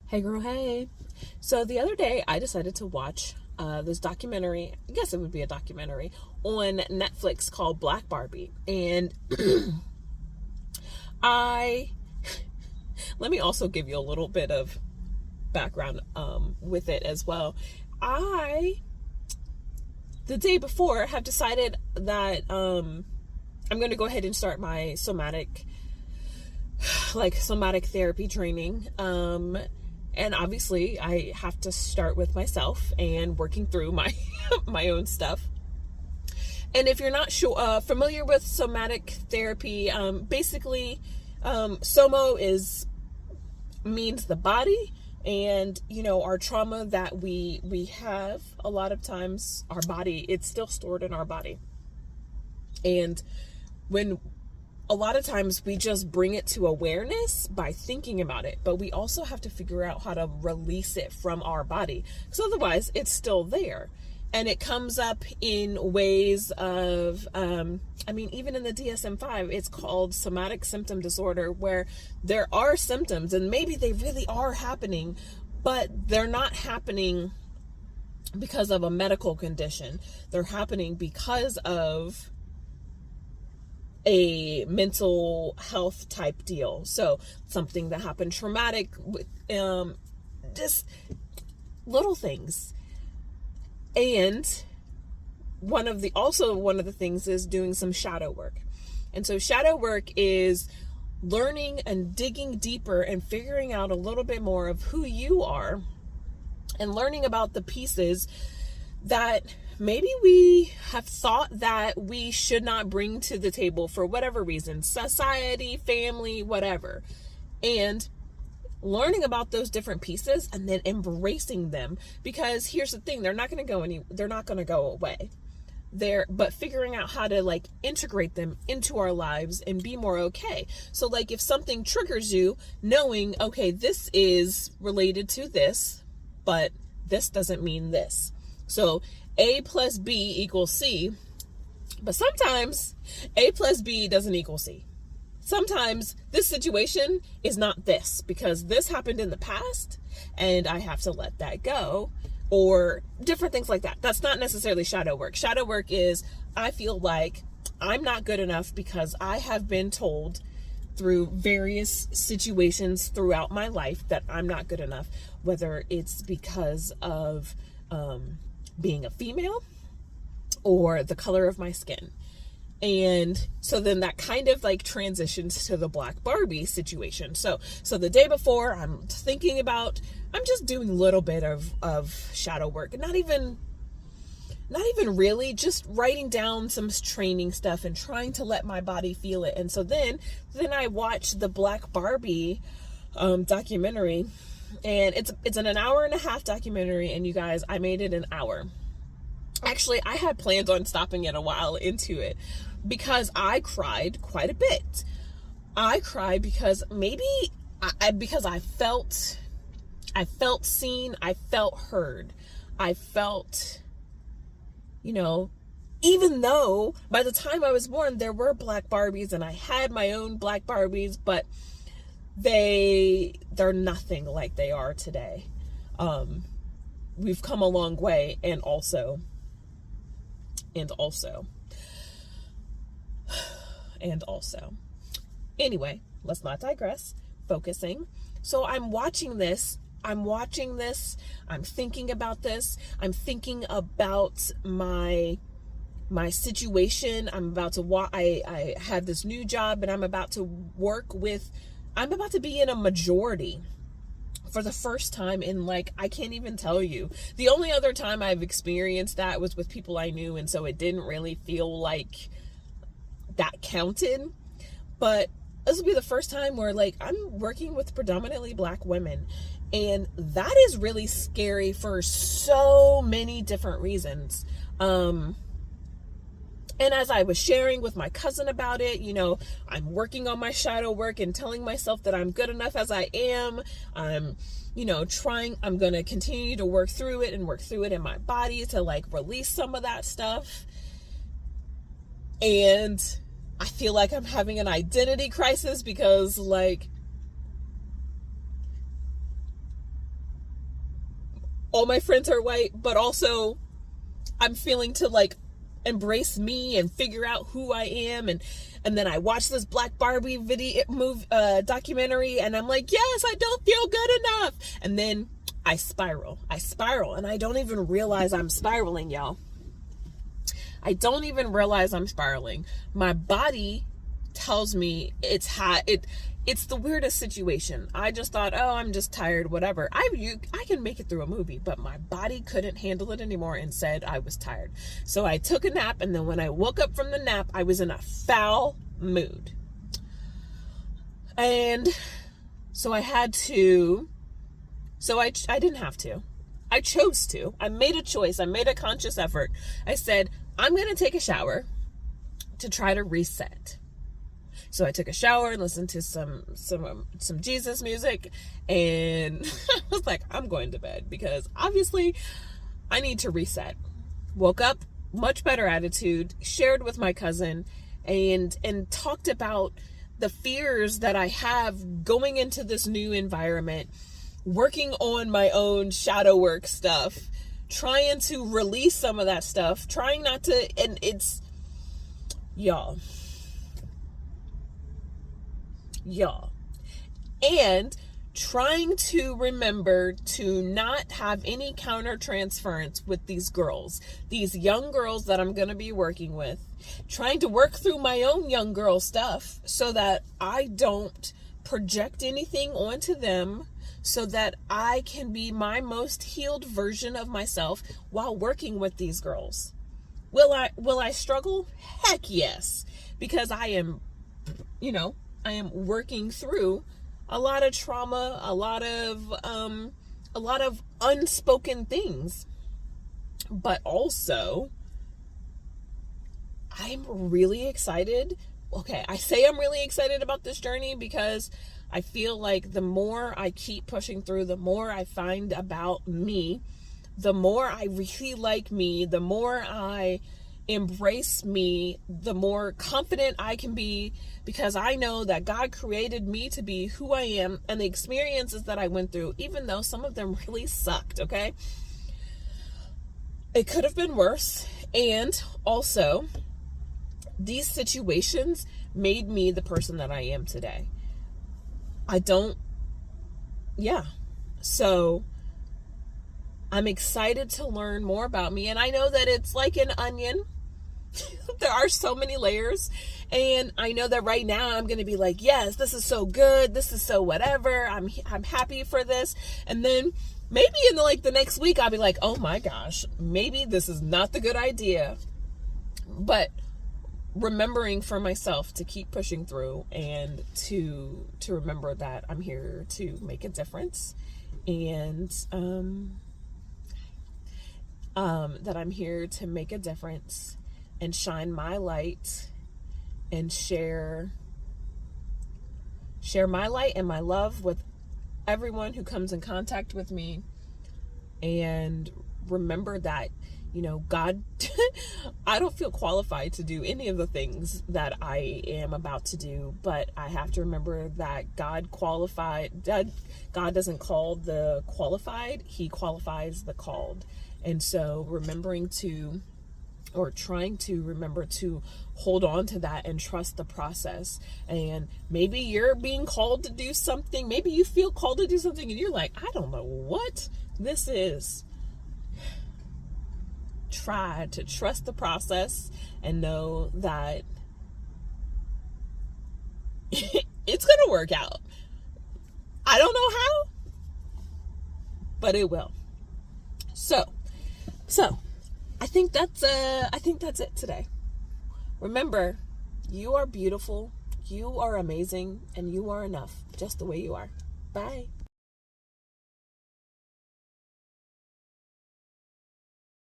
Hey girl, hey. So the other day I decided to watch this documentary, I guess it would be a documentary, on Netflix called Black Barbie. And I, let me also give you a little bit of background with it as well. The day before, have decided that I'm going to go ahead and start my somatic therapy training. And obviously I have to start with myself and working through my my own stuff. And if you're not familiar with somatic therapy, basically somo means the body, and our trauma that we have, a lot of times our body, it's still stored in our body. And when a lot of times we just bring it to awareness by thinking about it, but we also have to figure out how to release it from our body, because otherwise it's still there. And it comes up in ways of, even in the DSM-5, it's called somatic symptom disorder, where there are symptoms and maybe they really are happening, but they're not happening because of a medical condition. They're happening because of a mental health type deal. So something that happened traumatic, just little things. And one of the things is doing some shadow work. And so shadow work is learning and digging deeper and figuring out a little bit more of who you are, and learning about the pieces that maybe we have thought that we should not bring to the table for whatever reason, society, family, whatever. And learning about those different pieces and then embracing them, because here's the thing, they're not going to go away. But figuring out how to integrate them into our lives and be more okay. So if something triggers you, knowing, okay, this is related to this, but this doesn't mean this. So A plus B equals C, but sometimes A plus B doesn't equal C. Sometimes this situation is not this, because this happened in the past and I have to let that go, or different things like that. That's not necessarily shadow work. Shadow work is, I feel like I'm not good enough because I have been told through various situations throughout my life that I'm not good enough, whether it's because of being a female or the color of my skin. And so then that kind of transitions to the Black Barbie situation. So the day before, I'm just doing a little bit of shadow work, and not even really, just writing down some training stuff and trying to let my body feel it. And so then I watched the Black Barbie documentary, and it's an 1.5-hour documentary, and you guys, I made it an hour. Actually, I had plans on stopping it a while into it, because I cried quite a bit. I cried because because I felt seen, I felt heard, I felt, even though by the time I was born, there were Black Barbies and I had my own Black Barbies, but they're nothing like they are today. We've come a long way, and also, anyway, let's not digress. Focusing. So I'm watching this, I'm thinking about this, I'm thinking about my situation. I had this new job, and I'm about to be in a majority for the first time in I can't even tell you. The only other time I've experienced that was with people I knew, and so it didn't really feel like that counted. But this will be the first time where I'm working with predominantly Black women, and that is really scary for so many different reasons. And as I was sharing with my cousin about it, I'm working on my shadow work and telling myself that I'm good enough as I am. I'm going to continue to work through it in my body to release some of that stuff. And I feel like I'm having an identity crisis, because all my friends are white, but also I'm feeling to like embrace me and figure out who I am. And then I watch this Black Barbie documentary, and I'm like, yes, I don't feel good enough. And then I spiral, and I don't even realize I'm spiraling, y'all. I don't even realize I'm spiraling. My body tells me it's hot. It's the weirdest situation. I just thought, oh, I'm just tired, whatever. I can make it through a movie, but my body couldn't handle it anymore and said I was tired. So I took a nap, and then when I woke up from the nap, I was in a foul mood. And so I had to, I didn't have to. I chose to. I made a choice. I made a conscious effort. I said, I'm going to take a shower to try to reset. So I took a shower and listened to some Jesus music, and I was like, I'm going to bed because obviously I need to reset. Woke up, much better attitude, shared with my cousin, and talked about the fears that I have going into this new environment, working on my own shadow work stuff, trying to release some of that stuff, trying not to, and it's, y'all, and trying to remember to not have any counter transference with these girls, these young girls that I'm going to be working with, trying to work through my own young girl stuff so that I don't project anything onto them, so that I can be my most healed version of myself while working with these girls. Will I struggle? Heck yes, because I am working through a lot of trauma, a lot of unspoken things. But also, I'm really excited. Okay, I say I'm really excited about this journey because I feel like the more I keep pushing through, the more I find about me, the more I really like me, the more I embrace me, the more confident I can be, because I know that God created me to be who I am, and the experiences that I went through, even though some of them really sucked, okay? It could have been worse. And also, these situations made me the person that I am today. So I'm excited to learn more about me. And I know that it's like an onion. There are so many layers. And I know that right now I'm going to be like, yes, this is so good. This is so whatever. I'm happy for this. And then maybe in the next week, I'll be like, oh my gosh, maybe this is not the good idea. But remembering for myself to keep pushing through, and to remember that I'm here to make a difference, and that I'm here to make a difference and shine my light and share my light and my love with everyone who comes in contact with me. And remember that, God, I don't feel qualified to do any of the things that I am about to do, but I have to remember that God doesn't call the qualified, He qualifies the called. And so trying to remember to hold on to that and trust the process. And maybe you're being called to do something. Maybe you feel called to do something and you're like, I don't know what this is. Try to trust the process and know that it's going to work out. I don't know how, but it will. So I think that's it today. Remember, you are beautiful, you are amazing, and you are enough just the way you are. Bye.